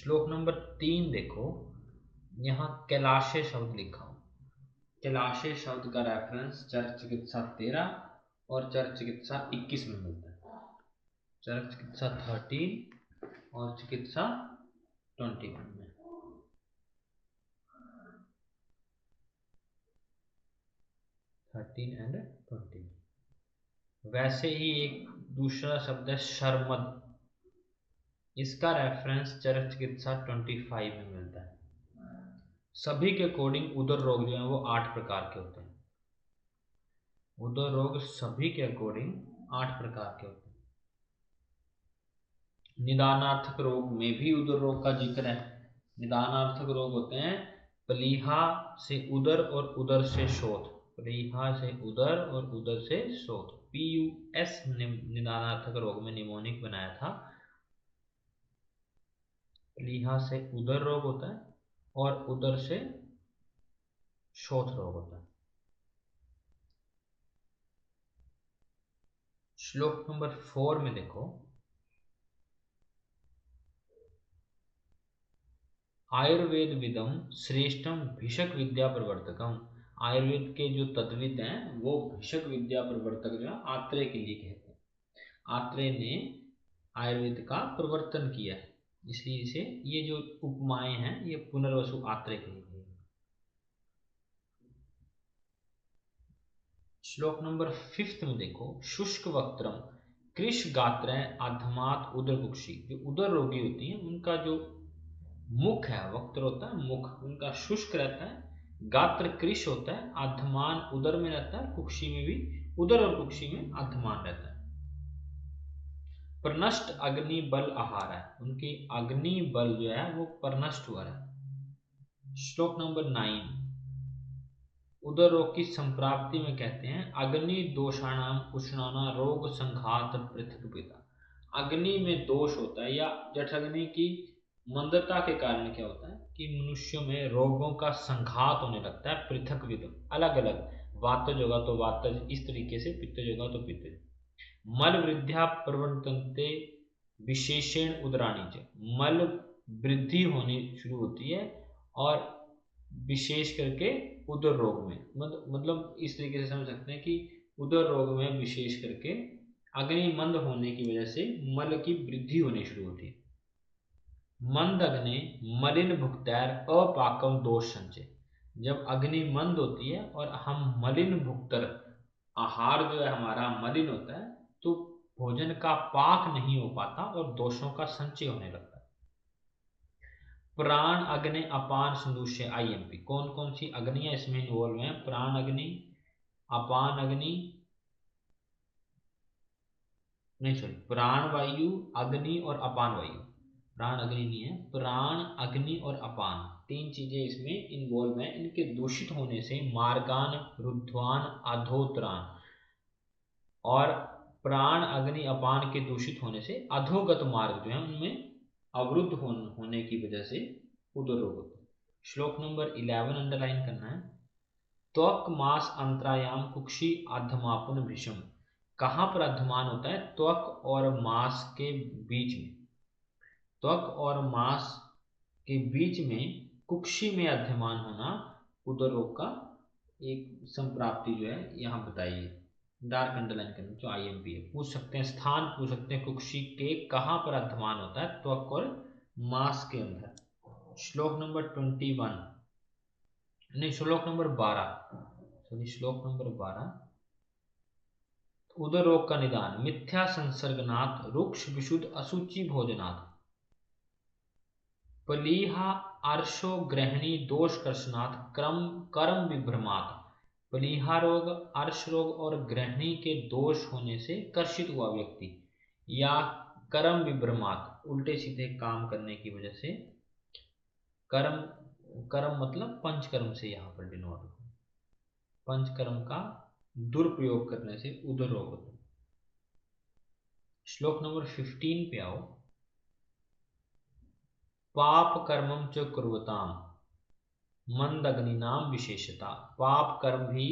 श्लोक नंबर 3 देखो, यहाँ कैलाशय शब्द लिखा हो। कैलाशय शब्द का रेफरेंस चरक चिकित्सा 13 और चरक चिकित्सा 21 में मिलता है। चरक चिकित्सा 13 और चिकित्सा 21 में। एंड 20। वैसे ही एक दूसरा शब्द है शर्मद, इसका रेफरेंस चरक चिकित्सा 25 में मिलता है। सभी के अकॉर्डिंग उदर रोग जो है वो 8 प्रकार के होते हैं। उदर रोग सभी के अकॉर्डिंग 8 प्रकार के होते हैं। निदानार्थक रोग में भी उदर रोग का जिक्र है। निदानार्थक रोग होते हैं प्लीहा से उदर और उदर से शोथ। प्लीहा से उदर और उदर से शोथ, PUS निदानार्थक रोग में निमोनिक बनाया था। प्लीहा से उदर रोग होता है और उदर से शोथ रोग होता है। श्लोक नंबर 4 में देखो, आयुर्वेद विदम श्रेष्ठम भिषक विद्या प्रवर्तकम। आयुर्वेद के जो तत्विद हैं वो भिषक विद्या प्रवर्तक जो है आत्रेय के लिए कहते हैं। आत्रेय ने आयुर्वेद का प्रवर्तन किया है, इसलिए इसे ये जो उपमाएं हैं ये पुनर्वसु आत्रेय के लिए। श्लोक नंबर 5 में देखो, शुष्क वक्त्रम कृष गात्र अधमात उदर कुक्षी। जो उदर रोगी होती हैं उनका जो मुख है, वक्त्र होता है मुख, उनका शुष्क रहता है। गात्र कृष होता है, अधमान उदर में रहता है, कुक्षी में भी, उदर और कुक्षी में अधमान रहता है। प्रनष्ट अग्नि बल आहार है, उनकी अग्नि बल जो है वो प्रनष्ट हुआ है। श्लोक नंबर 9, उदर रोग की संप्राप्ति में कहते हैं अग्नि दोषाणाम उष्णाना रोग संघात पृथक पिता। अग्नि में दोष होता है या जठराग्नि की मंदता के कारण क्या होता है कि मनुष्यों में रोगों का संघात होने लगता है, पृथक विध, अलग अलग। वातज होगा तो वातज इस तरीके से, पित्तज होगा तो पित्तज। मल वृद्ध्या प्रवर्तन्ते विशेषण उदराणी। मल वृद्धि होनी शुरू होती है और विशेष करके उदर रोग में, मतलब इस तरीके से समझ सकते हैं कि उदर रोग में विशेष करके अग्नि मंद होने की वजह से मल की वृद्धि होनी शुरू होती है। मंद अग्नि मलिन भुक्तैर अपाकम दोष संचय। जब अग्नि मंद होती है और हम मलिन भुक्तर, आहार जो है हमारा मलिन होता है, तो भोजन का पाक नहीं हो पाता और दोषों का संचय होने लगता है। प्राण अग्नि अपान संदूष्य IMP। कौन कौन सी अग्नियां इसमें इन्वॉल्व हैं? प्राण अग्नि, अपान अग्नि, नहीं सॉरी, प्राण वायु, अग्नि और अपान वायु। प्राण अग्नि नहीं है, प्राण अग्नि और अपान, 3 चीजें इसमें इन्वॉल्व हैं। इनके दूषित होने से मार्गान रुद्वान अधोत्रान, और प्राण अग्नि अपान के दूषित होने से अधोगत मार्ग जो है उनमें अवरुद्ध होने की वजह से उदर रोग होता है। श्लोक नंबर 11 अंडरलाइन करना है। त्वक मास अंतरायाम कुक्षी अधमापन भीषम। कहां पर अधमान होता है? त्वक और मास के बीच में। त्वक और मास के बीच में कुक्षी में अध्यमान होना उदर रोग का एक संप्राप्ति जो है यहाँ बताइए। डार्क अंडरलाइन करना जो IMP है। पूछ सकते हैं, स्थान पूछ सकते हैं, कुक्षी के कहां पर अध्यमान होता है? त्वक और मास के अंदर। श्लोक नंबर 21, नहीं श्लोक नंबर 12, सॉरी श्लोक नंबर 12। उदर रोग का निदान मिथ्या संसर्गनाथ रुक्ष विशुद्ध अशुचि भोजनाथ। प्लीहा अर्शो ग्रहणी दोष कर्षनाथ कर्म विभ्रमात। प्लीहा रोग, अर्श रोग और ग्रहणी के दोष होने से कर्षित हुआ व्यक्ति, या कर्म विभ्रमात उल्टे सीधे काम करने की वजह से। कर्म मतलब पंचकर्म से यहाँ पर डिनोट, पंचकर्म का दुरुपयोग करने से उदर रोग होता है। श्लोक नंबर 15 पे आओ। पाप कर्मम च कुर्वताम मंद अग्नि नाम विशेषता। पाप कर्म भी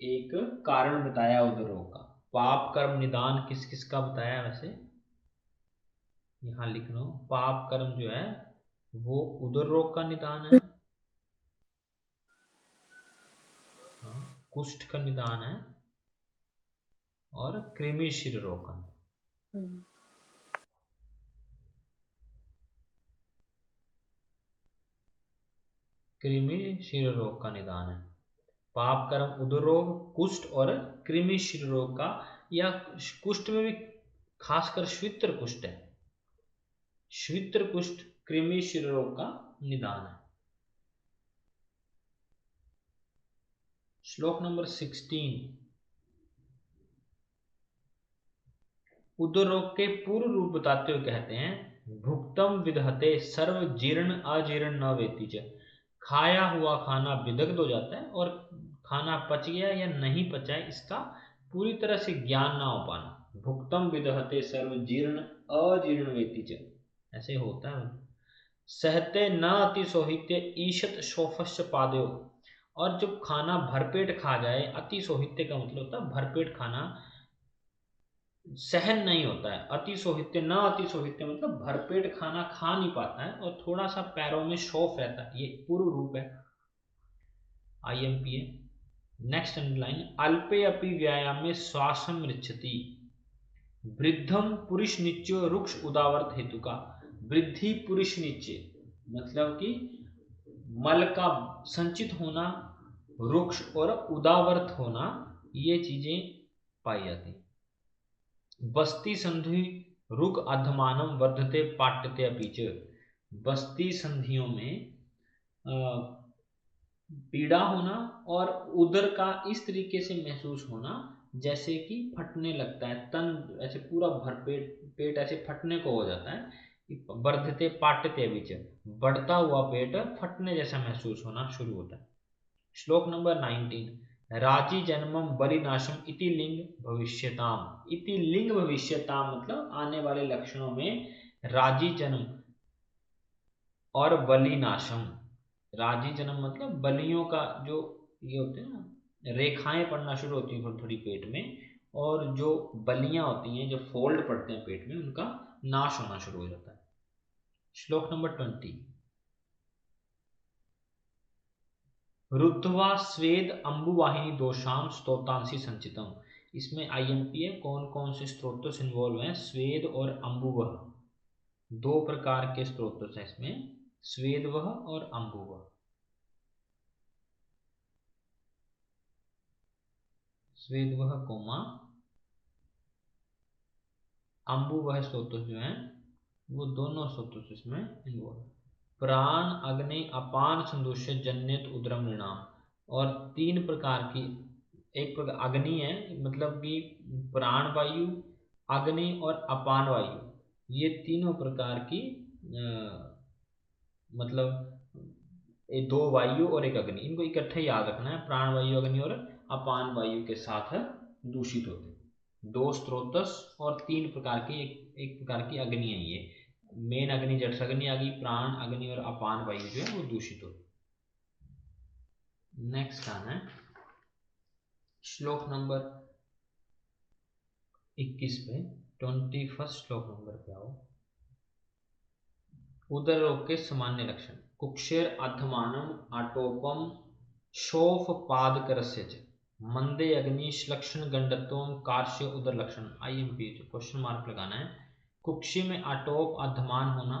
एक कारण बताया उदर रोग का। पाप कर्म निदान किस किस का बताया? वैसे यहाँ लिख लो, पाप कर्म जो है वो उदर रोग का निदान है, कुष्ठ का निदान है, और कृमि शिर रोग का। कृमि शिर रोग का निदान है। पाप कर्म उदर रोग, कुष्ठ और कृमि शिर रोग का, या कुष्ठ में भी खासकर श्वित्र कुष्ठ है, श्वित्र कुष्ठ कृमि शिर रोग का निदान है। श्लोक नंबर 16। उदर रोग के पूर्व रूप बताते हुए कहते हैं, भुक्तम विदहते सर्व जीर्ण अजीर्ण न वेति च। खाया हुआ खाना विदग्ध हो जाता है, और खाना पच गया या नहीं पचा है इसका पूरी तरह से ज्ञान ना हो पाना। भुक्तम विदहते सर्व जीर्ण अजीर्ण वेति च, ऐसे होता है। सहते न अति सोहित्य ईशत शोफस्य पादयो। और जब खाना भरपेट खा जाए, अति सोहित्य का मतलब होता है भरपेट खाना सहन नहीं होता है। अति सोहित्य, न अति सोहित्य मतलब भरपेट खाना खा नहीं पाता है और थोड़ा सा पैरों में शौफ रहता है, ये पूर्व रूप है IMPA। नेक्स्ट अंडरलाइन, अल्पे अपि व्यायाम में श्वासम रिच्छति, वृद्धम पुरुष नित्यो रुक्ष उदावर्त हेतु का। वृद्धि पुरुष नित्य मतलब कि मल का संचित होना, रुक्ष और उदावर्त होना, ये चीजें पाई जाती हैं। बस्ती संधि रुग अधमानम वर्धते पाट्यते अपीच। बस्ती संधियों में पीड़ा होना और उदर का इस तरीके से महसूस होना जैसे कि फटने लगता है, तन ऐसे पूरा भरपेट, पेट ऐसे फटने को हो जाता है। वर्धते पाट्यते अपीच, बढ़ता हुआ पेट फटने जैसा महसूस होना शुरू होता है। श्लोक नंबर 19। राजी जन्मम बलिनाशम इति लिंग भविष्यताम। इति लिंग भविष्यताम मतलब आने वाले लक्षणों में राजी जन्म और बलिनाशम। राजी जन्म मतलब बलियों का जो ये होते हैं ना, रेखाएं पड़ना शुरू होती हैं थोड़ी थोड़ी पेट में, और जो बलियां होती हैं, जो फोल्ड पड़ते हैं पेट में, उनका नाश होना शुरू हो जाता है। श्लोक नंबर 20। रुद्धवा स्वेद अंबुवाहिनी दोषाम स्तोतांसी संचितम। इसमें IMP है, कौन कौन से स्त्रोत्र से इन्वॉल्व हैं? स्वेद और अंबुवह, दो प्रकार के स्त्रोत्र हैं इसमें, स्वेदवह और अंबुवह। स्वेदवह कोमा अंबुवह स्त्रोत्र जो हैं वो दोनों स्त्रोत्र इसमें इन्वॉल्व। प्राण अग्नि अपान संदुष्य जन्यत उद्रम नृणाम। और तीन प्रकार की, एक प्रकार अग्नि है मतलब कि प्राण वायु, अग्नि और अपान वायु, ये तीनों प्रकार की मतलब ये दो वायु और एक अग्नि, इनको इकट्ठे याद रखना है। प्राण वायु अग्नि और अपान वायु के साथ दूषित होते हैं। दो स्रोतस और तीन प्रकार की, एक प्रकार की अग्नि है ये। मेन अग्नि जठ अग्नि आ गई, प्राण अग्नि और अपान वायु जो है वो दूषित होती है। नेक्स्ट आना है श्लोक नंबर 21 पे, 21 श्लोक नंबर पे आओ। उदर रोग के सामान्य लक्षण। कुक्षेर अधमानम आटोपम शोफ पादकरस्य च। मंदे अग्नि श्लक्षण गंडत्वम कार्श्य उदर लक्षण। IMP क्वेश्चन मार्क लगाना है। कुक्षी में आटोप अधमान होना,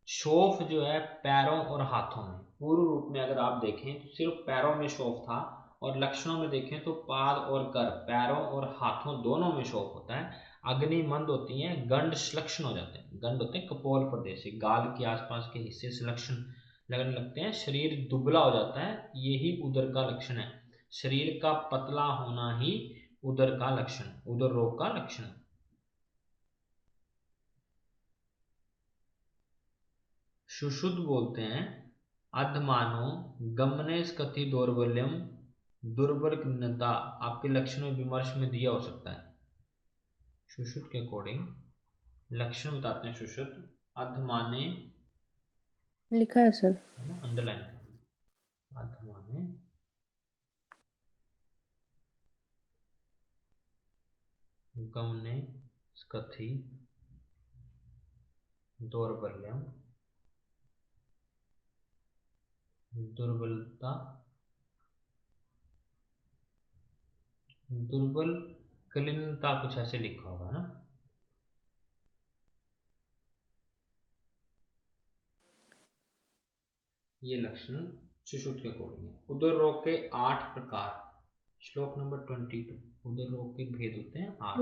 शोफ जो है पैरों और हाथों में। पूर्व रूप में अगर आप देखें तो सिर्फ पैरों में शोफ था, और लक्षणों में देखें तो पाद और कर, पैरों और हाथों दोनों में शोफ होता है। अग्नि मंद होती हैं, गंड श्लक्षण हो जाते हैं। गंड होते हैं कपोल प्रदेश, गाल के आसपास के हिस्से से लक्षण लगने लगते हैं, शरीर दुबला हो जाता है, यही उदर का लक्षण है। शरीर का पतला होना ही उदर का लक्षण, उदर रोग का लक्षण। सुशुद्ध बोलते हैं अधमानो गमने स्कति दौर्बल्यम दुर्बल खिन्नता। आपके लक्षण में विमर्श में दिया हो सकता है। सुश्रुत के अकॉर्डिंग लक्षण बताते हैं सुश्रुत। अधमाने लिखा है सर, अंडरलाइन, अधमाने गमने स्कथी दौर्बल्यम, दुर्बलता, दुर्बल कलीनता, कुछ ऐसे लिखा होगा ना। ये लक्षण सुश्रुत के अकॉर्डिंग है। उदर रोग के 8 प्रकार। श्लोक नंबर 22। उदर रोग के भेद होते हैं 8।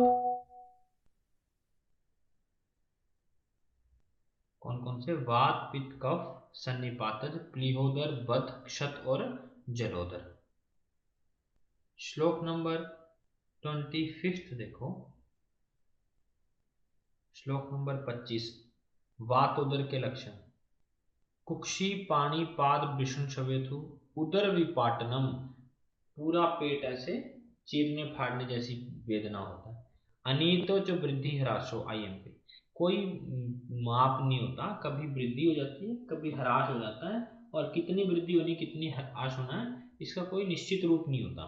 कौन कौन से? वात, पित्त, कफ, सन्निपातज, प्लीहोदर, बत, क्षत और जलोदर। श्लोक नंबर 25 देखो। श्लोक नंबर 25। वातोदर के लक्षण। कुक्षी पाणी पाद वृषण शवेतु उदर विपाटनम, पूरा पेट ऐसे चीरने फाड़ने जैसी वेदना होता है। अनीतो च वृद्धि ह्रासो, IMP, कोई माप नहीं होता, कभी वृद्धि हो जाती है कभी ह्रास हो जाता है, और कितनी वृद्धि होनी कितनी ह्रास होना है इसका कोई निश्चित रूप नहीं होता।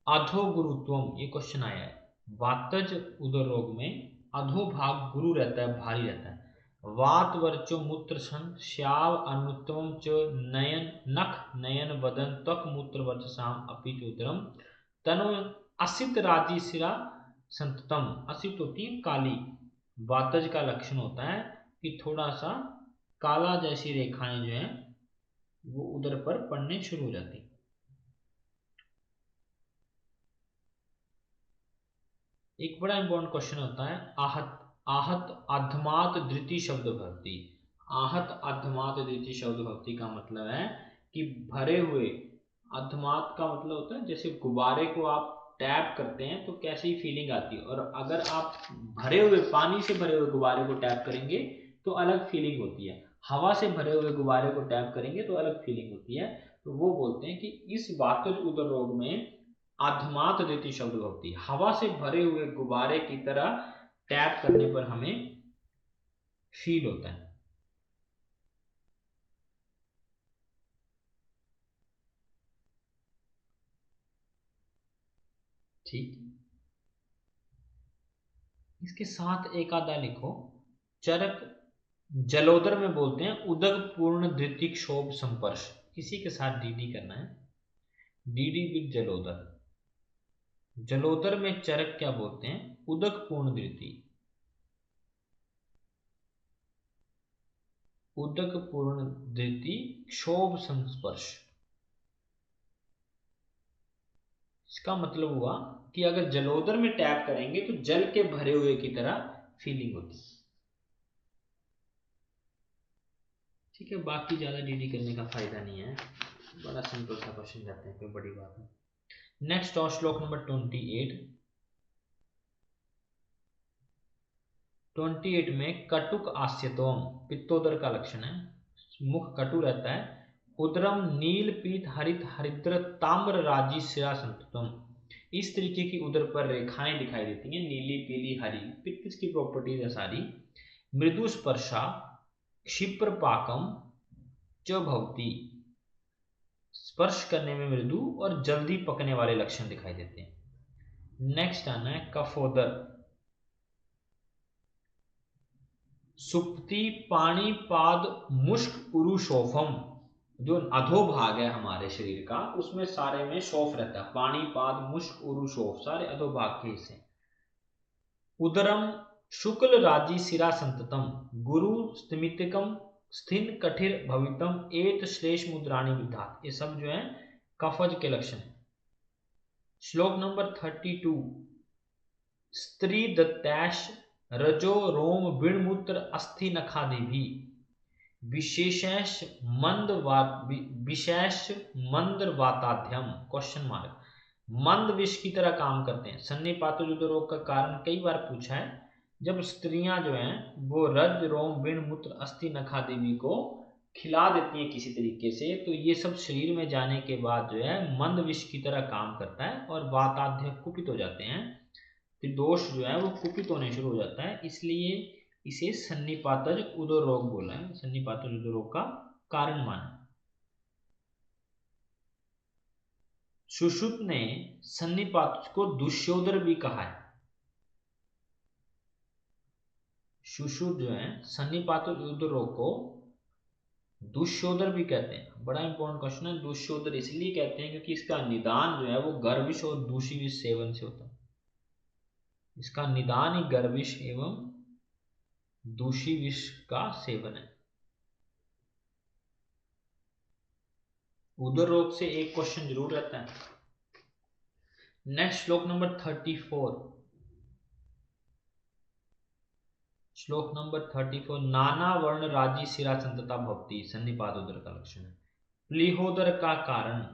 अधो गुरुत्वम, ये क्वेश्चन आया है। वातज उदर रोग में अधोभाग गुरु रहता है, भारी रहता है। वात वर्चो मूत्र सन श्याव अनुत्तम च नयन नख नयन वदन त्वक मूत्र वर्चसाम अपि चोदरम तनो असित राजी सिरा संततम। असित होती है काली, वातज का लक्षण होता है कि थोड़ा सा काला जैसी रेखाएं जो है वो उदर पर पड़ने शुरू हो जाती। एक बड़ा इंपॉर्टेंट क्वेश्चन होता है आहत, आहत अधमात धृति शब्द भक्ति। आहत अधमात धृति शब्द भक्ति का मतलब है कि भरे हुए, अधमात का मतलब होता है जैसे गुब्बारे को आप टैप करते हैं तो कैसी फीलिंग आती है, और अगर आप भरे हुए पानी से भरे हुए गुब्बारे को टैप करेंगे तो अलग फीलिंग होती है, हवा से भरे हुए गुब्बारे को टैप करेंगे तो अलग फीलिंग होती है। तो वो बोलते हैं कि इस वातज उदर रोग में अधमात देती शब्द होती है, हवा से भरे हुए गुब्बारे की तरह टैप करने पर हमें फील होता है। ठीक, इसके साथ एक आधा लिखो। चरक जलोदर में बोलते हैं उदक पूर्ण धृति क्षोभ संपर्श, इसी के साथ डीडी करना है, डीडी विद जलोदर। जलोदर में चरक क्या बोलते हैं? उदक पूर्ण धृति, उदक पूर्ण धृति क्षोभ संस्पर्श। इसका मतलब हुआ कि अगर जलोदर में टैप करेंगे तो जल के भरे हुए की तरह फीलिंग होती है। ठीक है, बाकी ज्यादा डीडी करने का फायदा नहीं है, बड़ा सिंपल सा क्वेश्चन जाते हैं, कोई बड़ी बात नहीं। नेक्स्ट और श्लोक नंबर 28। 28 में कटुक आस्यतोम, पित्तोदर का लक्षण है, मुख कटु रहता है। उदरम नील पीत हरित हरिद्र ताम्र राजी शिरा संततम, इस तरीके की उदर पर रेखाएं दिखाई देती हैं, नीली पीली हरी, पित्त की प्रॉपर्टीज है सारी। मृदु स्पर्शा क्षिप्र पाकम च भवती, स्पर्श करने में मृदु और जल्दी पकने वाले लक्षण दिखाई देते हैं। नेक्स्ट आना है कफोदर। सुप्ति पाणी पाद मुष्क उरुशोफम, जो अधोभाग है हमारे शरीर का उसमें सारे में शोफ रहता है, पाणी पाद मुष्क उरुशोफ सारे अधोभाग के हिस्से। उदरम शुक्ल राजी सिरा संततम गुरु स्तिमितिकम स्थिन कठिर भवितम एत श्लेष मुद्राणी विधात, ये सब जो है कफज के लक्षण है। श्लोक नंबर 32। स्त्री दत्तैश रजो रोम विणमूत्र अस्थि नखादि भी विशेष मंद विशेष मंद वाताध्यम, क्वेश्चन मार्क, मंद विष की तरह काम करते हैं। सन्निपातोजुद रोग का कारण कई बार पूछा है, जब स्त्रियां जो हैं वो रज रोम विण मूत्र अस्थि नखादेवी को खिला देती हैं किसी तरीके से, तो ये सब शरीर में जाने के बाद जो है मंद विष की तरह काम करता है और वाताध्य कुपित हो जाते हैं, तो दोष जो है वो कुपित होने शुरू हो जाता है, इसलिए इसे सन्निपातज उदर रोग बोला है, सन्निपातज उदर रोग का कारण माना। सुश्रुत ने सन्निपात को दुष्योदर भी कहा है। सुश्रुत जो है सन्निपात उदर को दुष्योदर भी कहते हैं। बड़ा इंपॉर्टेंट क्वेश्चन है। दुष्योदर इसलिए कहते हैं क्योंकि इसका निदान जो है वो गर्विश और दूषिविष सेवन से होता है। इसका निदान ही गर्विश एवं दूषिविष का सेवन है। उदर रोग से एक क्वेश्चन जरूर रहता है। नेक्स्ट श्लोक नंबर 34। श्लोक नंबर 34। नाना वर्ण राजी शिरा संतता भवती सन्निपात उदर का लक्षण है। प्लीहोदर का कारण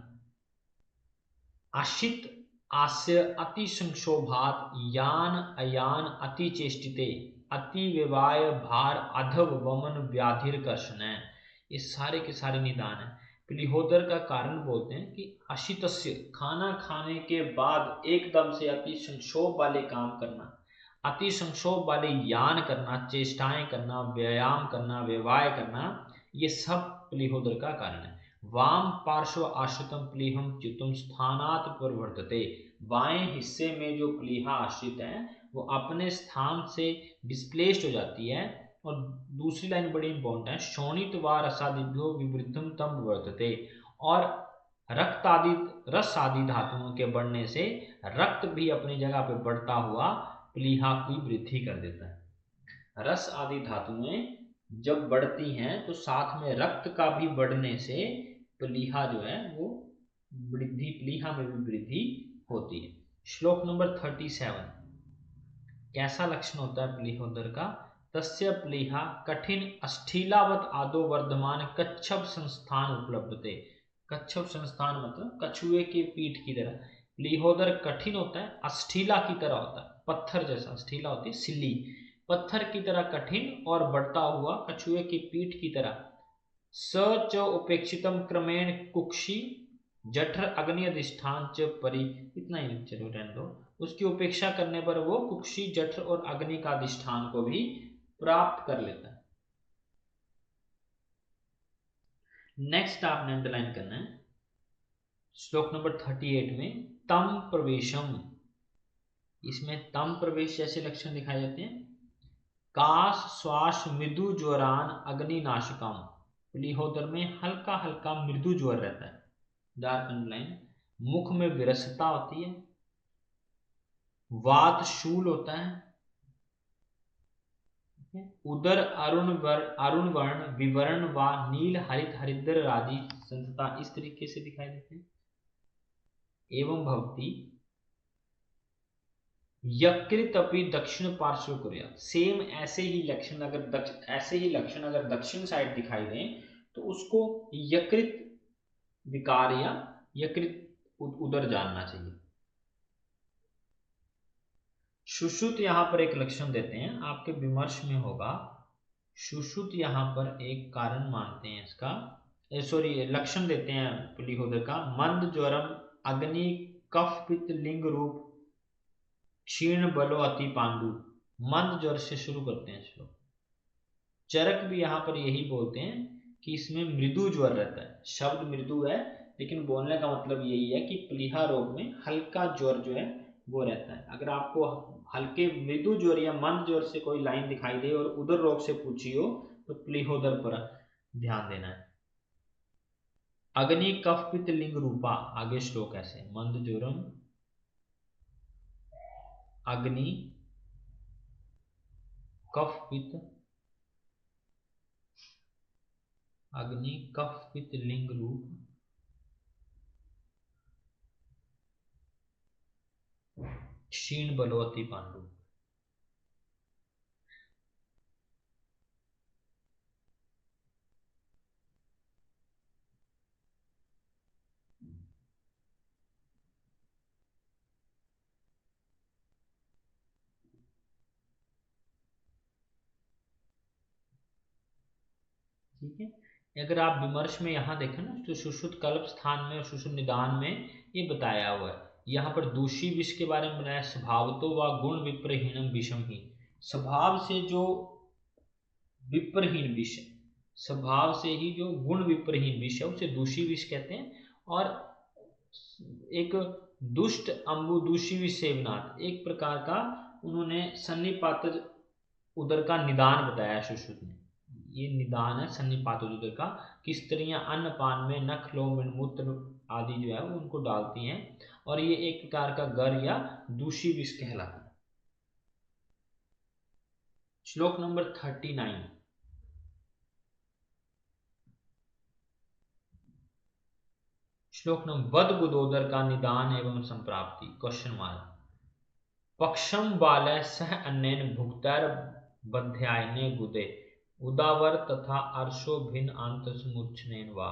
आशित आस्य अति संक्षोभात यान अयान अति चेष्टिते अति विवाय भार अधव वमन व्याधिर कर्षण है। ये सारे के सारे निदान है। प्लीहोदर का कारण बोलते हैं कि आशितस्य खाना खाने के बाद एकदम से अति संक्षोभ वाले काम करना, अति संक्षोभ वाले यान करना, चेष्टाएं करना, व्यायाम करना, व्यवाय करना, ये सब प्लीहोदर का कारण है। वाम पार्श्व आश्रितम प्लीहम चित्तम स्थानात प्रवर्तते। बाएं हिस्से में जो प्लीहा आश्रित है वो अपने स्थान से डिस्प्लेस्ड हो जाती है। और दूसरी लाइन बड़ी इंपॉर्टेंट है। शोणित व रसादिभ्यो विवृद्धम तम वर्तते। और रक्त आदि रस आदि धातुओं के बढ़ने से रक्त भी अपनी जगह पे बढ़ता हुआ प्लीहा की वृद्धि कर देता है। रस आदि धातुएं जब बढ़ती हैं तो साथ में रक्त का भी बढ़ने से प्लीहा जो है वो वृद्धि, प्लीहा में भी वृद्धि होती है। श्लोक नंबर 37। कैसा लक्षण होता है प्लीहोदर का? तस्य प्लीहा कठिन अस्ठीलावत आदो वर्धमान कच्छप संस्थान उपलब्धते। कच्छप संस्थान मतलब कछुए के पीठ की तरह। प्लीहोदर कठिन होता है, अस्ठीला की तरह होता है, पत्थर जैसा। अस्ठीला होती है सिल्ली, पत्थर की तरह कठिन और बढ़ता हुआ कछुए की पीठ की तरह। स च उपेक्षितम क्रमेण कुक्षी जठर अग्नि अधिष्ठान च परि। इतना ही चलो रहने दो। उसकी उपेक्षा करने पर वो कुक्षी जठर और अग्नि का अधिष्ठान को भी प्राप्त कर लेता है। नेक्स्ट आपने अंडरलाइन करना है श्लोक नंबर 38 में तम प्रवेशम। इसमें तम प्रवेश जैसे लक्षण दिखाए जाते हैं। काश श्वास मृदु ज्वरान अग्निनाशकम। प्लीहोदर में हल्का हल्का मृदु ज्वर रहता है, डार्क अंडरलाइन। मुख में विरसता होती है, वात शूल होता है, उदर अरुण वर्ण विवरण व नील हरित हरिद्र आदि संतता इस तरीके से दिखाई देते हैं। एवं भवती यकृत अपनी दक्षिण पार्श्व कुर्या। सेम ऐसे ही लक्षण अगर दक्षिण साइड दिखाई दें तो उसको यकृत विकार या यकृत उदर जानना चाहिए। सुश्रुत यहां पर एक लक्षण देते हैं, आपके विमर्श में होगा। सुश्रुत यहां पर एक कारण मानते हैं इसका, लक्षण देते हैं प्लीहोदर का। मंद ज्वरम अग्नि कफ पित्त लिंग रूप क्षीण बलो अति पांडु। मंद ज्वर से शुरू करते हैं श्लोक। चरक भी यहां पर यही बोलते हैं कि इसमें मृदु ज्वर रहता है। शब्द मृदु है लेकिन बोलने का मतलब यही है कि प्लीहा रोग में हल्का ज्वर जो है वो रहता है। अगर आपको हल्के मृदु ज्वर या मंद ज्वर से कोई लाइन दिखाई दे और उदर रोग से पूछी हो तो प्लीहोदर पर ध्यान देना है। अग्नि कफ पित्त लिंग रूपा। आगे श्लोक ऐसे मंद ज्वरम अग्नि कफ पित्त लिंग रूप क्षीण बलवती पांडु। ठीक है। अगर आप विमर्श में यहाँ देखें ना तो सुश्रुत कल्प स्थान में और सुश्रुत निदान में ये बताया हुआ है। यहाँ पर दूषी विष के बारे में बनाया। स्वभावतो व गुण विप्रहीनम विषम ही। स्वभाव से जो विप्रहीन विष, स्वभाव से ही जो गुण विप्रहीन विष है उसे दूषी विष कहते हैं। और एक दुष्ट अम्बु दूषी विष सेवनाथ एक प्रकार का उन्होंने सन्निपात उदर का निदान बताया सुश्रुत ने। ये निदान है सन्निपात उदर का, कि स्त्रियां अन्न पान में नख लोम मूत्र आदि जो है वो उनको डालती हैं, और ये एक प्रकार का गर या दूषी विष कहलाता है। श्लोक नंबर 39। श्लोक नंबर बद गुदोदर का निदान एवं संप्राप्ति, क्वेश्चन मार्क। पक्षम बालय सह अन्यन भुक्तर बध्यायने गुदे उदावर तथा अर्शो भिन्न आंतर समुच्चनेन वा।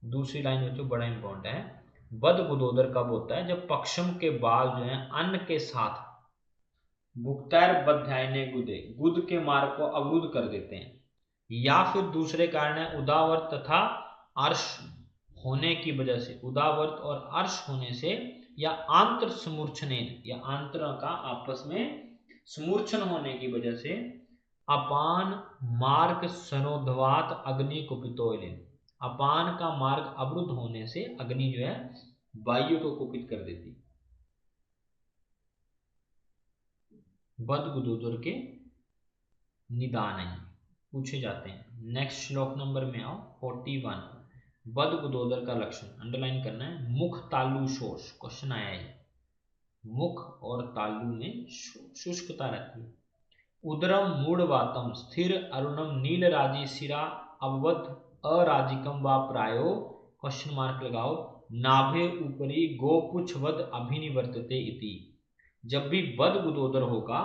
दूसरी लाइन बच्चों बड़ा इंपॉर्टेंट है। बद गुदोदर कब होता है? जब पक्षम के बाल जो है अन्न के साथ भुक्तर बध्यायने गुदे, गुद के मार्ग को अवरुद्ध कर देते हैं, या फिर दूसरे कारण है उदावर्त तथा अर्श होने की वजह से, उदावर्त और अर्श होने से, या आंतर समूर्छनेन, या आंतर का आपस में समूर्छन होने की वजह से, अपान मार्ग सनोधवात अग्नि कुपितोलिन, अपान का मार्ग अवरुद्ध होने से अग्नि जो है वायु को कुपित कर देती। बद गुदोदर के निदान है, पूछे जाते हैं। नेक्स्ट श्लोक नंबर में आओ 41। बद गुदोदर का लक्षण अंडरलाइन करना है। मुख तालु शोष, क्वेश्चन आया है। मुख और तालु में शुष्कता रहती है। उदरम मूढ़वातम स्थिर अरुणम नील राजी सिरा अववत अराजिकम व प्रायो, क्वेश्चन मार्क लगाओ, नाभे ऊपरी गोपुच्छवद अभिनिवर्तते इति। जब भी बद गुदोदर होगा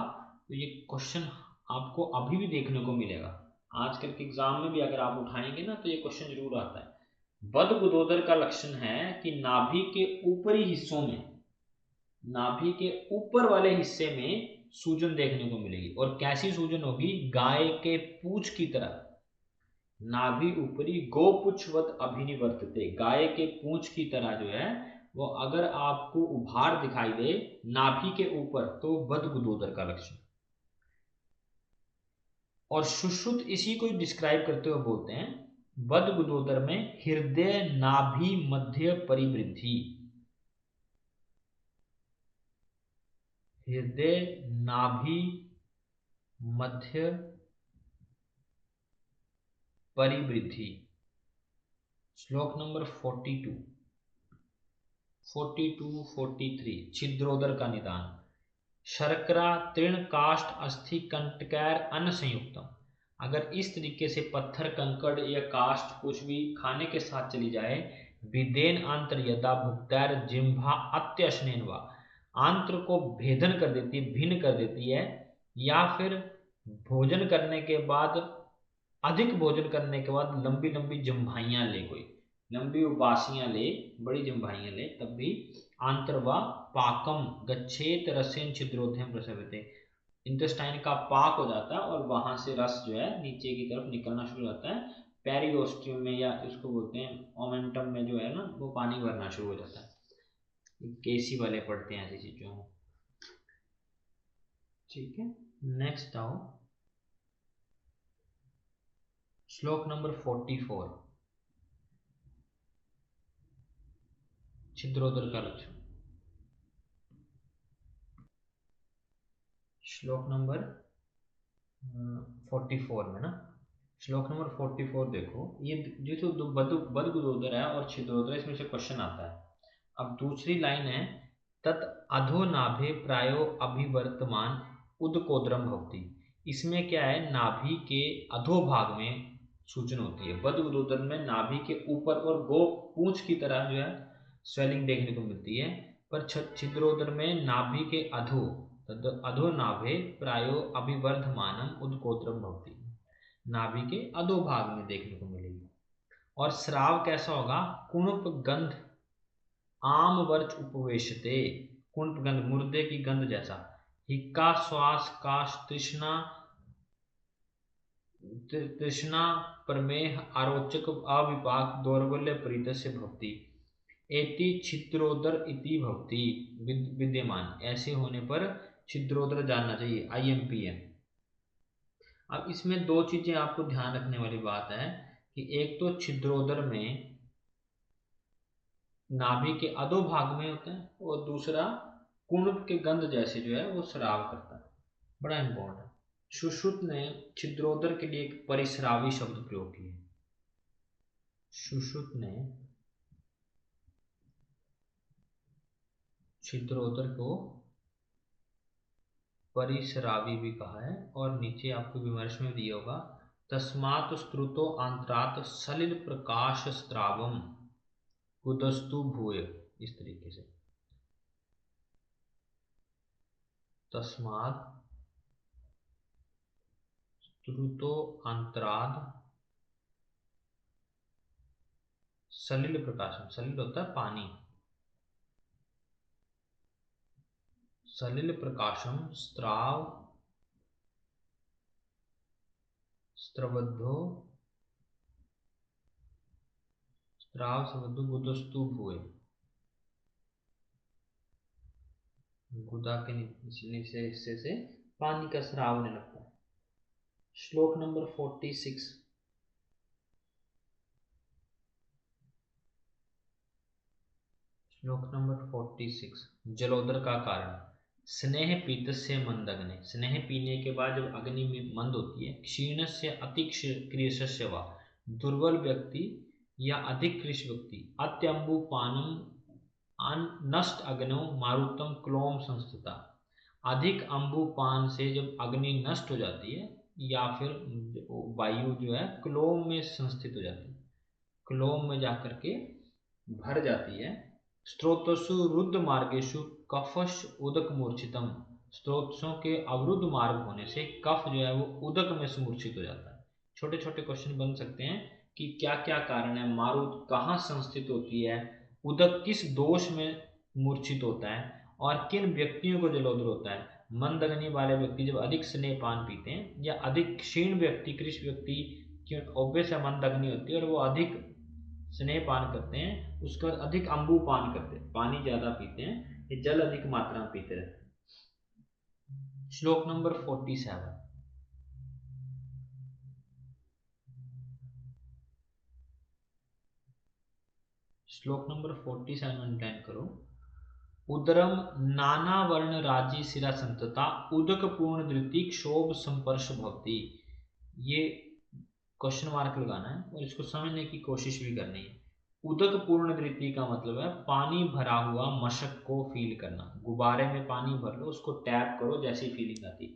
तो ये क्वेश्चन आपको अभी भी देखने को मिलेगा। आजकल के एग्जाम में भी अगर आप उठाएंगे ना तो ये क्वेश्चन जरूर आता है। बद गुदोदर का लक्षण है कि नाभि के ऊपरी हिस्सों में, नाभि के ऊपर वाले हिस्से में सूजन देखने को मिलेगी। और कैसी सूजन होगी? गाय के पूंछ की तरह। नाभि ऊपरी गोपुच्छवत अभिनिवर्तते, गाय के पूंछ की तरह जो है वो अगर आपको उभार दिखाई दे नाभि के ऊपर तो बद गुदोदर का लक्षण। और सुश्रुत इसी को डिस्क्राइब करते हुए बोलते हैं बद गुदोदर में हृदय नाभि मध्य परिवृद्धि, हृदय नाभि मध्य परिवृद्धि। श्लोक नंबर 42, 43 छिद्रोदर का निदान। शर्करा तृण काष्ठ अस्थि कंटकैर अन्न संयुक्तम, अगर इस तरीके से पत्थर कंकड़ या काष्ठ कुछ भी खाने के साथ चली जाए, विदेन आंतर यदा भुक्तैर जिह्वा अत्यशनेन वा, आंत्र को भेदन कर देती है, भिन्न कर देती है, या फिर भोजन करने के बाद, अधिक भोजन करने के बाद लंबी लंबी जम्भाइयां ले, कोई लंबी उबासियां ले, बड़ी जम्भाइयां ले, तब भी आंतर व पाकम गच्छेत रसेन छिद्रोध्यम प्रसवते, इंटेस्टाइन का पाक हो जाता है और वहां से रस जो है नीचे की तरफ निकलना शुरू होता है। पेरियोस्टियम में, या इसको बोलते हैं ओमेंटम में जो है ना, वो पानी भरना शुरू हो जाता है। केसी वाले पढ़ते हैं ऐसी चीजों में, ठीक है। नेक्स्ट आओ श्लोक नंबर 44, छिद्रोदर का लक्षण। श्लोक नंबर 44 में ना, श्लोक नंबर 44 देखो, ये जो बद गुदोदर है और छिद्रोदर, इसमें से क्वेश्चन आता है। अब दूसरी लाइन है, तत् अधो नाभे प्रायो अभिवर्तमान उदकोद्रम भवति, इसमें क्या है, नाभि के अधो भाग में सूजन होती है। बद गुदोदर में नाभि के ऊपर और गो पूंछ की तरह जो है स्वेलिंग देखने को मिलती है, पर छिद्रोदर में नाभि के अधो, अधो नाभे प्रायो अभिवर्धमानम उदकोत्रम भवति, नाभि के अधो भाग में देखने को मिलेगी। और स्राव कैसा होगा? कुणुप गंध आम वर्च उपवेशते, कुणुप गंध मुर्दे की गंध जैसा। हिक्का श्वास काश तृष्णा, तृष्णा प्रमेह आरोचक अविपाक दौर्बल्य प्रीतस्य भवति, एति छिद्रोदर इति भवति विद्यमान, ऐसे होने पर छिद्रोदर जानना चाहिए, IMPM। अब इसमें दो चीजें आपको ध्यान रखने वाली बात है कि एक तो छिद्रोदर में नाभि के अधो भाग में होता है, और दूसरा कुणुप के गंध जैसे जो है वो स्राव करता है, बड़ा इंपॉर्टेंट है। सुश्रुत ने छिद्रोदर के लिए एक परिस्रावी शब्द प्रयोग किया। सुश्रुत ने छिद्रोदर को परिस्रावी भी कहा है, और नीचे आपको विमर्श में दिया होगा तस्मात् स्त्रुतो आंत्रात् सलिल प्रकाश स्त्रावम कुदस्तु भूय, इस तरीके से। तस्मात् स्त्रुतो आंत्रात् सलिल प्रकाशम, सलिल होता है पानी, सलिल प्रकाशम स्त्राव स्त्रवद्धो स्त्राव स्त्रवद्धो गुदस्तु भूय, गुदा के नीचे हिस्से से पानी का स्राव होने लगता है। श्लोक नंबर 46। श्लोक नंबर 46, जलोदर का कारण। स्नेह पीतस्य मंदग्ने, स्नेह पीने के बाद जब अग्नि में मंद होती है, क्षीणस्य अतिक्रियस्य वा, दुर्बल व्यक्ति या अधिक कृश व्यक्ति, अत्यंबुपानम नष्ट अग्नौ मारुतम क्लोम संस्थिता, अधिक अंबुपान से जब अग्नि नष्ट हो जाती है या फिर वायु जो है क्लोम में संस्थित हो जाती है, क्लोम में जाकर के भर जाती है। स्त्रोतसु रुद्ध मार्गेशु कफश उदक मूर्छितम, स्त्रोतों के अवरुद्ध मार्ग होने से कफ जो है वो उदक में मूर्छित हो जाता है। छोटे छोटे क्वेश्चन बन सकते हैं कि क्या क्या कारण है, मारुत कहाँ संस्थित होती है, उदक किस दोष में मूर्छित होता है, और किन व्यक्तियों को जलोदर होता है। मंद अग्नि वाले व्यक्ति जब अधिक स्नेह पान पीते हैं, या अधिक क्षीण व्यक्ति कृष व्यक्ति की ऑब्वियस मंद अग्नि होती है और वो अधिक स्नेह पान करते हैं, उसके बाद अधिक अम्बु पान करते हैं, पानी ज्यादा पीते हैं, ये जल अधिक मात्रा में पीते रहते हैं। श्लोक नंबर 47। श्लोक नंबर 47 अंडरलाइन करो। उदरम नाना वर्ण राज्य सिरा संतता उदक पूर्ण धृति क्षोभ संपर्श भवती, ये क्वेश्चन मार्क लगाना है और इसको समझने की कोशिश भी करनी है। उदक पूर्ण धृति का मतलब है पानी भरा हुआ मशक को फील करना, गुब्बारे में पानी भर लो, उसको टैप करो, जैसी फीलिंग आती।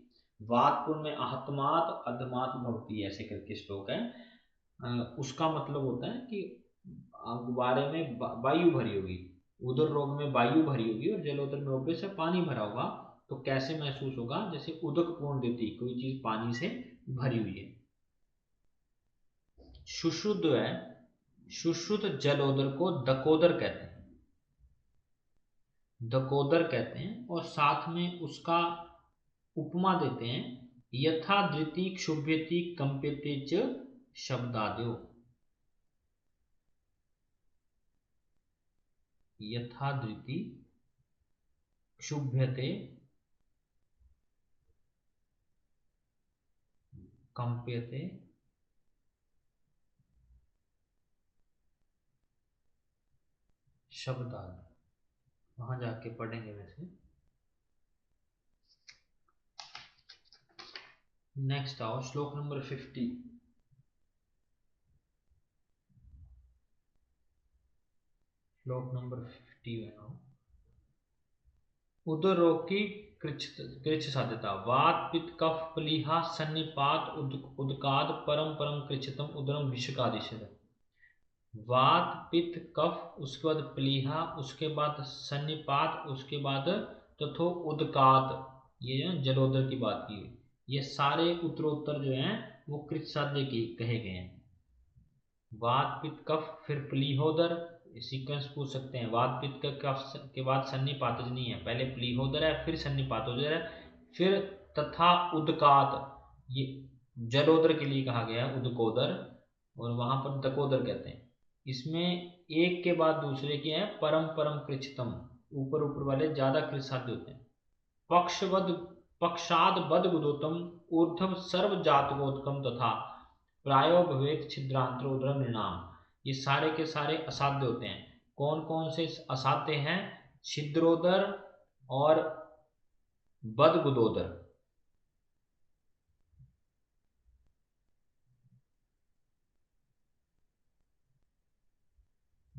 वातपूर्ण में आहतमात अधमात भवती, ऐसे करके श्लोक है। उसका मतलब होता है कि गुब्बारे में वायु भरी होगी, उदर रोग में वायु भरी होगी और जलोदर में ऑब्वियस से पानी भरा होगा, तो कैसे महसूस होगा, जैसे उदक पूर्ण धृति, कोई चीज पानी से भरी हुई है। सुश्रुत है, सुश्रुत जलोदर को दकोदर कहते हैं, दकोदर कहते हैं, और साथ में उसका उपमा देते हैं, यथा धृति क्षुभ्यति कंप्यते च शब्दादयो, यथा धृति क्षुभ्यते कंप्यते शब्दादि, वहां जाके पढ़ेंगे वैसे। नेक्स्ट आओ श्लोक नंबर 50। श्लोक नंबर 50 में आओ। उदर रोग की कृच्छ साध्यता, वात पित्त कफ प्लीहा सन्निपात उदकाद परम परम कृच्छितम उदरम विषकादिशर। वात पित्त कफ, उसके बाद प्लीहा, उसके बाद सन्निपात, उसके बाद तथो उदकात, ये जो जलोदर की बात की हुई, ये सारे उत्तरोत्तर जो हैं वो कृच्छ साध्य के कहे गए हैं। वात पित्त कफ फिर प्लीहोदर, सीक्वेंस पूछ सकते हैं। वात पित्त कफ के बाद सन्निपातज नहीं है, पहले प्लीहोदर है, फिर सन्निपातोदर है, फिर तथा उदकात, ये जलोदर के लिए कहा गया है उदकोदर, और वहां पर दकोदर कहते हैं। इसमें एक के बाद दूसरे के हैं परम परम कृच्छतम, ऊपर ऊपर वाले ज्यादा कृच्छ साध्य होते हैं। पक्षवद पक्षाद बद गुदोतम ऊर्ध्व सर्व जातकोत्कम तथा प्रायो भवेत छिद्रांतर उदर निर्णाम, ये सारे के सारे असाध्य होते हैं। कौन कौन से असाध्य हैं, छिद्रोदर और बदगुदोदर,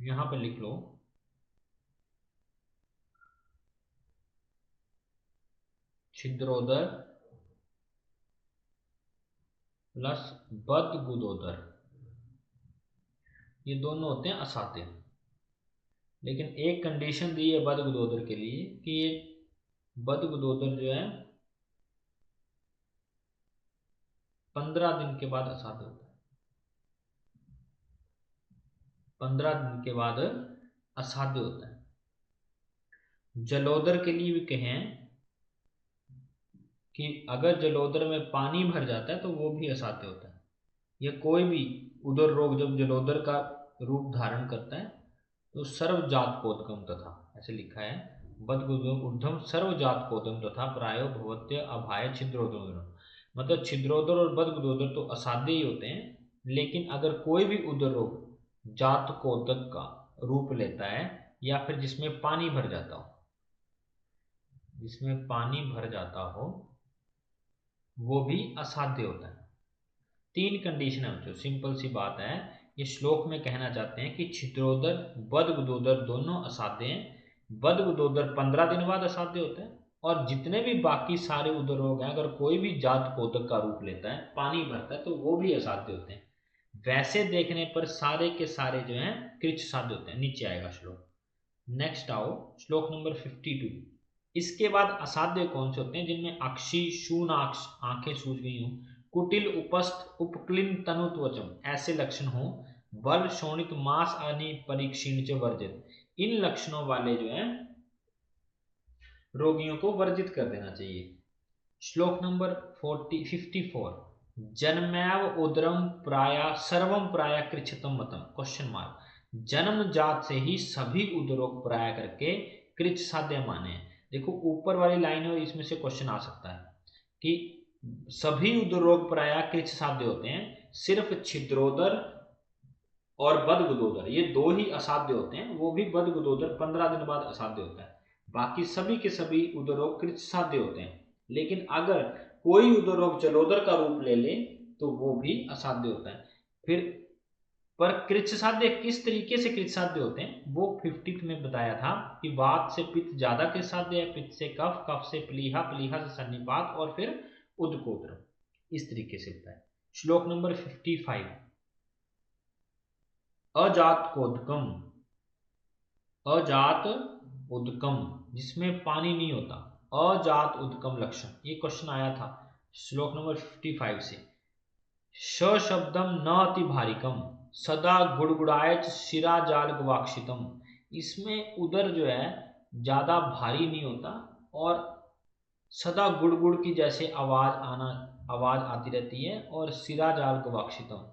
यहां पर लिख लो छिद्रोदर प्लस बदगुदोदर, ये दोनों होते हैं असाध्य। लेकिन एक कंडीशन दी है बदगुदोदर के लिए कि ये बदगुदोदर जो है 15 दिन के बाद असाध्य होता है। 15 दिन के बाद असाध्य होता है। जलोदर के लिए भी कहें कि अगर जलोदर में पानी भर जाता है तो वो भी असाध्य होता है। यह कोई भी उदर रोग जब जलोदर का रूप धारण करता है तो सर्वजात कोदकम तथा, ऐसे लिखा है, बदगुदम सर्वजात कोदम तथा प्रायो भवत्य अभाय छिद्रोदर। मतलब छिद्रोदर और बदगुदोदर तो असाध्य ही होते हैं, लेकिन अगर कोई भी उदर रोग जात कोदक का रूप लेता है या फिर जिसमें पानी भर जाता हो, जिसमें पानी भर जाता हो, वो भी असाध्य होता है। 3 कंडीशन है बच्चों, सिंपल सी बात है। ये श्लोक में कहना चाहते हैं कि छिद्रोदर बदगुदोदर दोनों असाध्य हैं। बदगुदोदर 15 दिन बाद असाध्य होता है, और जितने भी बाकी सारे उदर रोग हैं अगर कोई भी जात कोदक का रूप लेता है, पानी भरता है, तो वो भी असाध्य होते हैं। वैसे देखने पर सारे के सारे जो हैं कृच्छ साध्य होते हैं। नीचे आएगा श्लोक। नेक्स्ट आओ श्लोक नंबर 52। इसके बाद असाध्य कौन से होते हैं? जिनमें अक्षी शूनाक्ष, आंखें सूज गई हों, कुटिल उपस्थ उपक्लिन तनुत्वचम, ऐसे लक्षण हो, बल शोणित मास अनि परीक्षीण च वर्जित, इन लक्षणों वाले जो हैं रोगियों को वर्जित कर देना चाहिए। श्लोक नंबर 54। जन्मैव उदरम प्राय सर्वम प्राय कृच्छतम मतम, क्वेश्चन मार्क। जन्म जात से ही सभी उदरोग प्राय करके कृच्छ साध्य माने हैं। देखो ऊपर वाली लाइन है, इसमें से क्वेश्चन आ सकता है कि सभी उदरोग प्राय कृच्छ साध्य होते हैं, सिर्फ छिद्रोदर और बदगुदोदर ये 2 ही असाध्य होते हैं, वो भी बदगुदोदर 15 दिन बाद असाध्य होता है। बाकी सभी के सभी उदरोग कृच्छ साध्य होते हैं। लेकिन अगर कोई उदरोग जलोदर का रूप ले ले तो वो भी असाध्य होता है। फिर पर कृच्छ साध्य किस तरीके से कृच्छ साध्य होते हैं वो 50 में बताया था कि वात से पित्त ज्यादा कृच्छ साध्य है, पित्त से कफ, कफ से प्लीहा, प्लीहा से सन्निपात और फिर उदकोद्र, इस तरीके से होता है। श्लोक नंबर 55। अजात कोदकम, अजात उदकम जिसमें पानी नहीं होता, अजात उदकम लक्षण, ये क्वेश्चन आया था श्लोक नंबर 55 से। श शब्दम न अति भारिकम सदा गुड़गुड़ायच शिरा जाल गवाक्षितम, इसमें उदर जो है ज्यादा भारी नहीं होता और सदा गुड़गुड़ की जैसे आवाज आती रहती है, और शिरा जाल गवाक्षितम,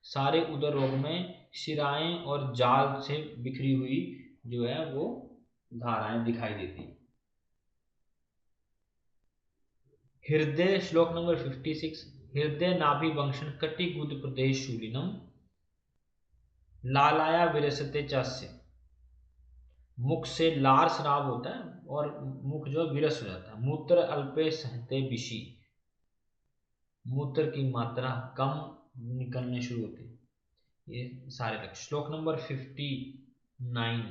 सारे उदर रोग में शिराएं और जाल से बिखरी हुई जो है वो धाराएं दिखाई देती। हृदय, श्लोक नंबर 56। हृदय नाभि वंशन कटि गुद प्रदेश शूलिनम लालाया विरसते चास्य, मुख से लार श्राव होता है और मुख जो विरस हो जाता है। मूत्र अल्पे सहते विषी, मूत्र की मात्रा कम निकलने शुरू होती है। ये सारे लक्षण। श्लोक नंबर 59।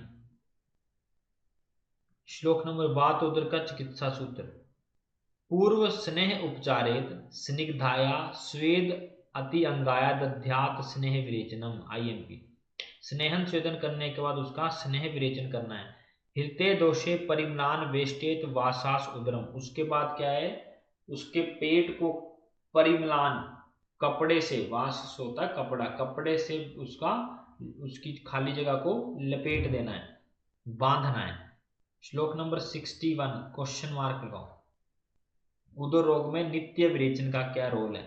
श्लोक नंबर बात उदर का चिकित्सा सूत्र। पूर्व स्नेह उपचारेत स्निग्धाया स्वेद अति अंगाया दध्यात स्नेह विरेचनम, आईएमपी, स्नेहन स्वेदन करने के बाद उसका स्नेह विरेचन करना है। हृदय दोषे परिम्लान वेष्टेत वासास उदरम, उसके बाद क्या है, उसके पेट को परिम्लान कपड़े से, वास होता है कपड़ा, कपड़े से उसकी खाली जगह को लपेट देना है, बांधना है। श्लोक नंबर 61, क्वेश्चन मार्क लगाओ। उदर रोग में नित्य विरेचन का क्या रोल है?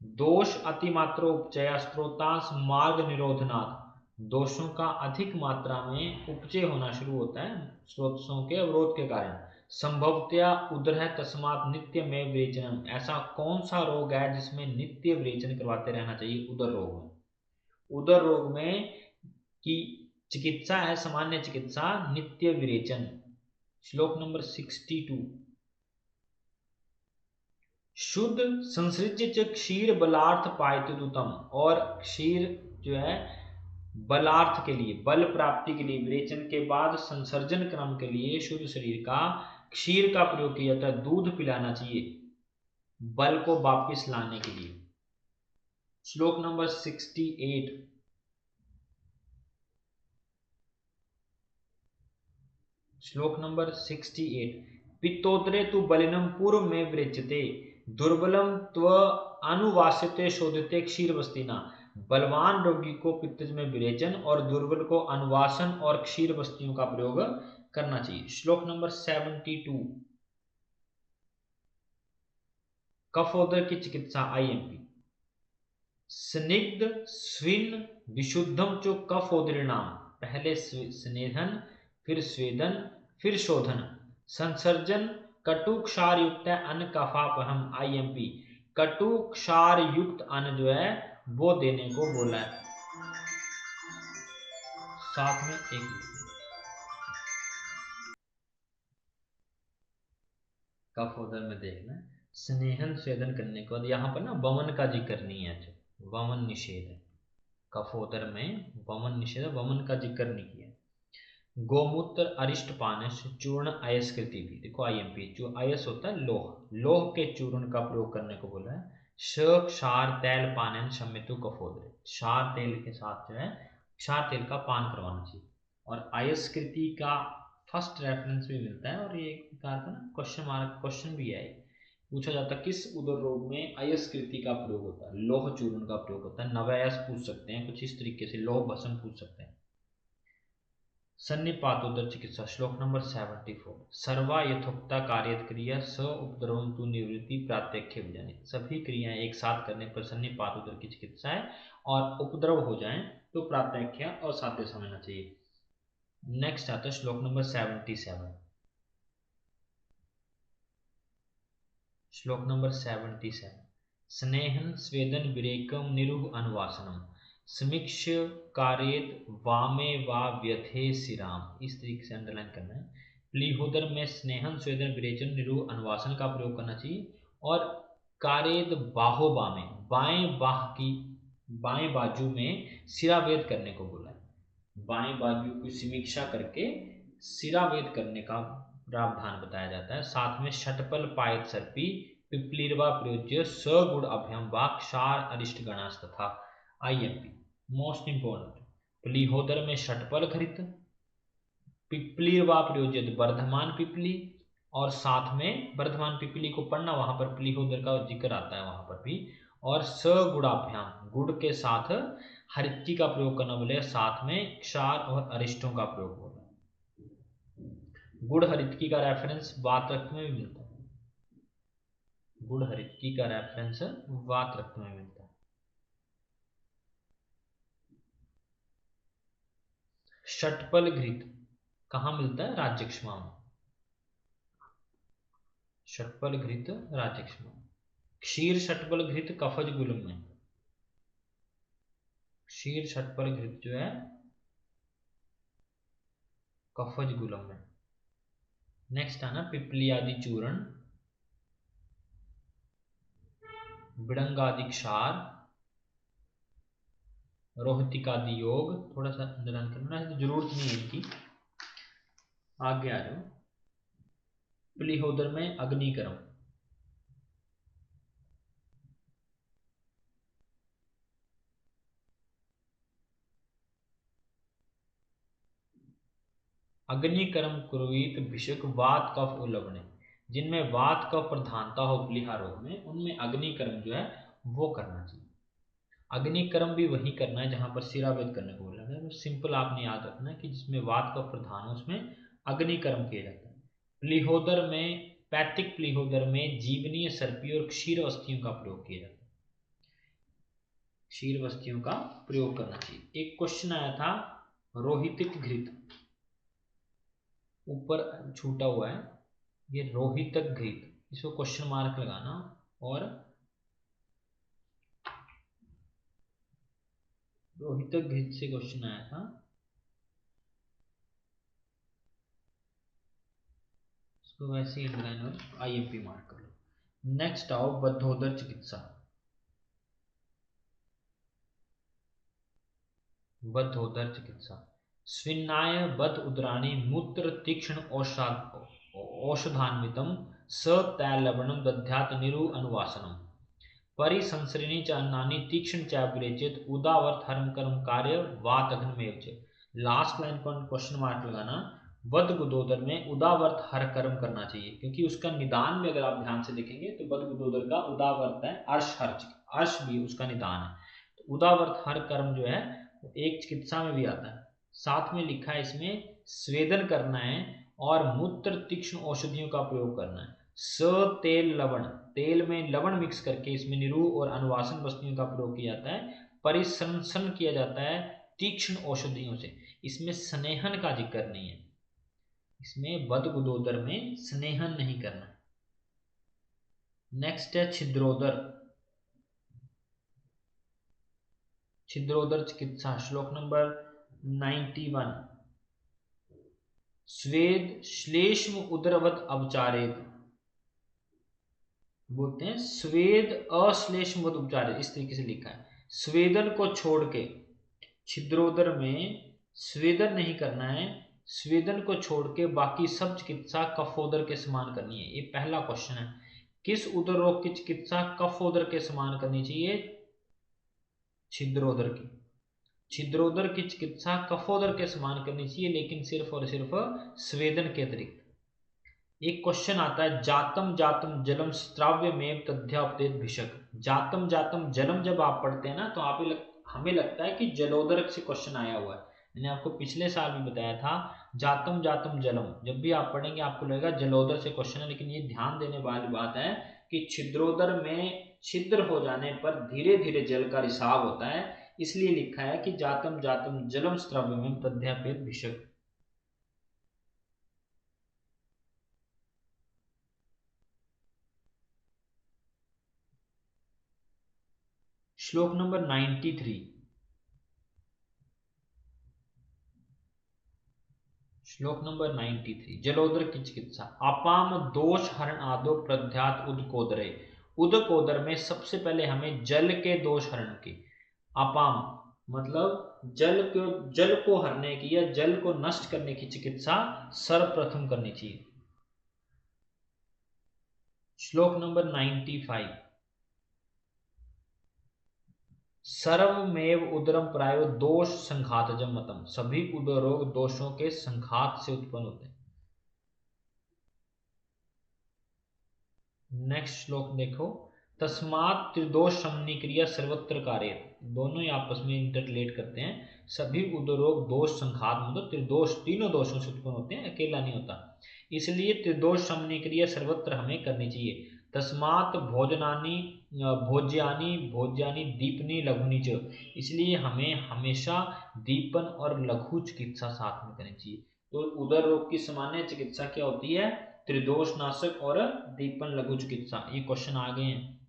दोष अतिमात्रो उपचय स्त्रोतांश मार्ग निरोधनाथ, दोषों का अधिक मात्रा में उपचय होना शुरू होता है स्रोतों के अवरोध के कारण। संभवतया उदर है तस्मात नित्य में विरेचनम, ऐसा कौन सा रोग है जिसमें नित्य विरेचन करवाते रहना चाहिए? उदर रोग में। उदर रोग में की चिकित्सा है, सामान्य चिकित्सा, नित्य विरेचन। श्लोक नंबर 62। शुद्ध संसृज्य क्षीर बलार्थ पायतुतम, और क्षीर जो है बलार्थ के लिए, बल प्राप्ति के लिए, विरेचन के बाद संसर्जन क्रम के लिए शुद्ध शरीर का क्षीर का प्रयोग किया जाता है। दूध पिलाना चाहिए बल को वापस लाने के लिए। श्लोक नंबर 68। श्लोक नंबर 68। पित्तोदरे तु बलिनम पूर्व में विरेचते दुर्बलम त्व अनुवास्यते शोधते क्षीरवस्तिना। बलवान रोगी को पित्तज में विरेचन और दुर्बल को अनुवासन और क्षीर वस्तियों का प्रयोग करना चाहिए। श्लोक नंबर 72। कफोदर की चिकित्सा आईएमपी। स्निग्ध स्विन विशुद्धम चो कफोदरिणाम। पहले स्नेहन, फिर स्वेदन, फिर शोधन, संसर्जन कटु क्षार युक्त अन्न कफापहम। आईएमपी। कटु क्षार युक्त अन्न जो है वो देने को बोला है। साथ में एक कफोदर में देखना, स्नेहन स्वेदन करने के बाद यहाँ पर ना वमन का जिक्र नहीं है, जो वमन निषेध है। कफोदर में वमन निषेध, वमन का जिक्र नहीं किया। गोमूत्र अरिष्ट पानस चूर्ण अयस्कृति भी। देखो आईएमपी, जो अयस होता है लोह, लोह के चूर्ण का प्रयोग करने को बोला है। क्षार तेल पानन शमितु कफोदरे। क्षार तेल के साथ जो है क्षार तेल का पान करवाना चाहिए। और अयस्कृति का फर्स्ट रेफरेंस भी मिलता है, और ये एक प्रकार का ना क्वेश्चन मार्क क्वेश्चन भी है। पूछा जाता है किस उदर रोग में अयस्कृति का प्रयोग होता है, लोह चूर्ण का प्रयोग होता है। नवयस पूछ सकते हैं कुछ इस तरीके से, लोह भस्म पूछ सकते हैं। सन्निपातोदर चिकित्सा। श्लोक नंबर 74। सर्वा यथोक्ता कार्यत क्रिया स उपद्रव तु निवृत्ति प्रात्यख्य विजानी। सभी क्रियाएं एक साथ करने पर सन्निपातोदर की चिकित्सा है, और उपद्रव हो जाए तो प्रात्यख्य और साध्य समझना चाहिए। नेक्स्ट आता है श्लोक नंबर 77। श्लोक नंबर 77। स्नेहन स्वेदन विरेकम निरुह अनुवासनम समीक्ष कार्येत वामे वा व्यथे सिराम। इस तरीके से अंडरलाइन करना है। प्लीहोदर में स्नेहन स्वेदन विरेचन निरुह अनुवासन का प्रयोग करना चाहिए। और कार्येत बाहो बामे, बाएं बाह की बाएं बाजू में सिरावेद करने को बोला है। बाएं बाजू की समीक्षा करके सिरावेद करने का प्रावधान बताया जाता है। साथ में षटपल पायत सर्पी पिप्लीरवा प्रयोज्य सगुण अभ्यम वा क्षार अरिष्ट गणास तथा। IMP most important. प्लीहोदर में षटपल घृत, पिप्लीरवा प्रयोज्य वर्धमान पिपली, और साथ में वर्धमान पिपली को पढ़ना, वहां पर प्लीहोदर का जिक्र आता है वहां पर भी। और सगुणाभ्याम, गुड़ के साथ हरित्की का प्रयोग करना बोले, साथ में क्षार और अरिष्टों का प्रयोग बोला। गुड़ हरित्की का रेफरेंस वात रक्त में भी मिलता है। गुड़ हरित्की का रेफरेंस वात रक्त में मिलता है। षटपल घृत कहाँ मिलता है? राज्यक्षमा में। षटपल घृत राज्यक्षमा। क्षीर षटपल घृत कफज गुलम में। क्षीर षटपल घृत जो है कफज गुलम में। नेक्स्ट आना पिपली आदि चूर्ण, बिड़ंगादि क्षार, रोहतिकादि योग। थोड़ा सा अंडरलाइन करना है, तो जरूरत नहीं है इनकी, आगे आ जाओ। प्लीहोदर में अग्निकर्म, अग्निकर्म कुर्वीत भिषक वात कफ उल्लवने। जिनमें वात कफ प्रधानता हो प्लीहा रोग में, उनमें अग्निकर्म जो है वो करना चाहिए। अग्निकर्म भी वही करना है जहां पर सिरावेद करने को बोला है। तो सिंपल आपने याद रखना है कि जिसमें वात कफ प्रधान हो उसमें अग्निकर्म किया जाता है। प्लीहोदर में, पैतिक प्लीहोदर में जीवनीय सर्पी और क्षीर वस्तियों का प्रयोग किया जाता है। क्षीर वस्तियों का प्रयोग करना चाहिए। एक क्वेश्चन आया था रोहितिक घृत, ऊपर छूटा हुआ है ये रोहितक घृत, इसको क्वेश्चन मार्क लगाना। और रोहितक घृत से क्वेश्चन आया था, इसको वैसे ही अंडरलाइन और आईएमपी मार्क कर लो। नेक्स्ट आओ बद्धोदर चिकित्सा। बद्धोदर चिकित्सा। स्विन्नाय बद्ध उदराणि मूत्र तीक्ष्ण औषधान्वितं स तैलवणं दध्यात् निरु अनुवासनम् परिसंसृणी च अन्नानि तीक्ष्ण चापरे चेत उदावर्त हरम कर्म कार्य वातघ्नमेव च। लास्ट लाइन पर क्वेश्चन मार्क लगाना। बद गुदोदर में उदावर्त हर कर्म करना चाहिए, क्योंकि उसका निदान में अगर आप ध्यान से देखेंगे तो बद गुदोदर का उदावर्त है अर्श हर्च, अर्श भी उसका निदान है। तो उदावर्त हर कर्म जो है वो एक चिकित्सा में भी आता है। साथ में लिखा है इसमें स्वेदन करना है और मूत्र तीक्ष्ण औषधियों का प्रयोग करना है। स तेल लवण, तेल में लवण मिक्स करके इसमें निरूह और अनुवासन वस्तुओं का प्रयोग किया जाता है। परिसंसन किया जाता है तीक्ष्ण औषधियों से। इसमें स्नेहन का जिक्र नहीं है, इसमें बद गुदोदर में स्नेहन नहीं करना। नेक्स्ट है छिद्रोदर। छिद्रोदर चिकित्सा श्लोक नंबर 91। स्वेद श्लेष्म उदरवत अवचारेत, बोलते हैं स्वेद अश्लेष्म उपचार, इस तरीके से लिखा है। स्वेदन को छोड़ के छिद्रोदर में स्वेदन नहीं करना है, स्वेदन को छोड़ के बाकी सब चिकित्सा कफोदर के समान करनी है। ये पहला क्वेश्चन है, किस उदर रोग की चिकित्सा कफोदर के समान करनी चाहिए? छिद्रोदर की। छिद्रोदर की चिकित्सा कफोदर के समान करनी चाहिए, लेकिन सिर्फ और सिर्फ स्वेदन के अतिरिक्त। एक क्वेश्चन आता है, जातम जातम जलम स्त्राव्य में तथ्यापदेत भिषक। जातम जातम जलम जब आप पढ़ते हैं ना तो हमें लगता है कि जलोदर से क्वेश्चन आया हुआ है। मैंने आपको पिछले साल भी बताया था, जातम जातम जलम जब भी आप पढ़ेंगे आपको लगेगा जलोदर से क्वेश्चन है, लेकिन ये ध्यान देने वाली बात है कि छिद्रोदर में छिद्र हो जाने पर धीरे धीरे जल का रिसाव होता है, इसलिए लिखा है कि जातम जातम जलम स्त्राव्य में तथ्यापदेत भिषक। श्लोक नंबर 93। श्लोक नंबर 93। जलोदर की चिकित्सा। अपाम दोष हरण आदो प्रध्यात उदकोदरे। उदकोदर में सबसे पहले हमें जल के दोष हरण की, अपाम मतलब जल को हरने की या जल को नष्ट करने की चिकित्सा सर्वप्रथम करनी चाहिए। श्लोक नंबर 95। सर्वमेव उदरम प्रायो दोष संघातजम मतम। सभी उदर रोग दोषों के संघात से उत्पन्न होते हैं। नेक्स्ट श्लोक देखो, तस्मात् त्रिदोष समनी क्रिया सर्वत्र कार्येत। दोनों ही आपस में इंटरलेट करते हैं। सभी उदर रोग दोष संघात मतलब त्रिदोष, तीनों दोषों से उत्पन्न होते हैं, अकेला नहीं होता। इसलिए त्रिदोष समनी क्रिया सर्वत्र हमें करनी चाहिए। तस्मात् भोजनानि भोज्यानि भोज्यानि दीपनी लघुनी च। इसलिए हमें हमेशा दीपन और लघु चिकित्सा साथ में करनी चाहिए। तो उदर रोग की सामान्य चिकित्सा क्या होती है? त्रिदोष नाशक और दीपन लघु चिकित्सा। ये क्वेश्चन आ गए हैं,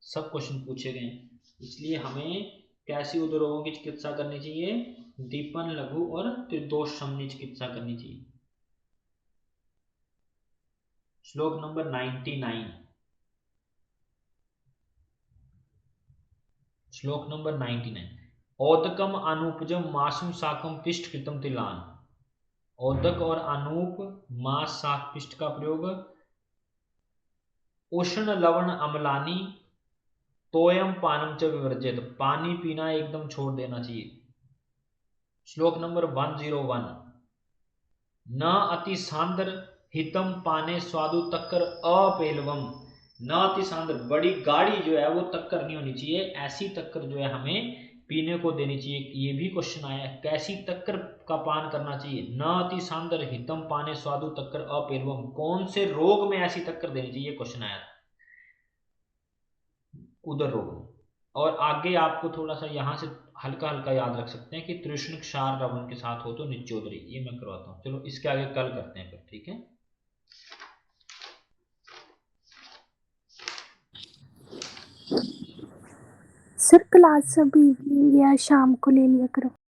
सब क्वेश्चन पूछे गए हैं, इसलिए हमें कैसी उदर रोगों की चिकित्सा करनी चाहिए? दीपन लघु और त्रिदोष समनी चिकित्सा करनी चाहिए। श्लोक नंबर 99। श्लोक नंबर 99। औदकम अनुपजम मासुम साकम पिष्ट कृतम तिलान। औदक और अनूप मास साक पिष्ट का प्रयोग। उष्ण लवण अम्लानी तोयम पानम च विवर्जित। पानी पीना एकदम छोड़ देना चाहिए। श्लोक नंबर 101। न अति सांद्र हितम पाने स्वादु तक्कर अपेलवम। न अति सांद्र, बड़ी गाढ़ी जो है वो तक्कर नहीं होनी चाहिए, ऐसी तक्कर जो है हमें पीने को देनी चाहिए। ये भी क्वेश्चन आया है, कैसी तक्कर का पान करना चाहिए? न अति सांद्र हितम पाने स्वादु तक्कर अपेलवम, कौन से रोग में ऐसी तक्कर देनी चाहिए? क्वेश्चन आया उदर रोग में। और आगे आपको थोड़ा सा यहाँ से हल्का हल्का याद रख सकते हैं कि तृष्ण क्षार रावण के साथ हो तो निचोदरी, ये मैं करवाता हूँ। चलो इसके आगे कल करते हैं फिर, ठीक है। सर क्लास अभी या शाम को ले लिया करो।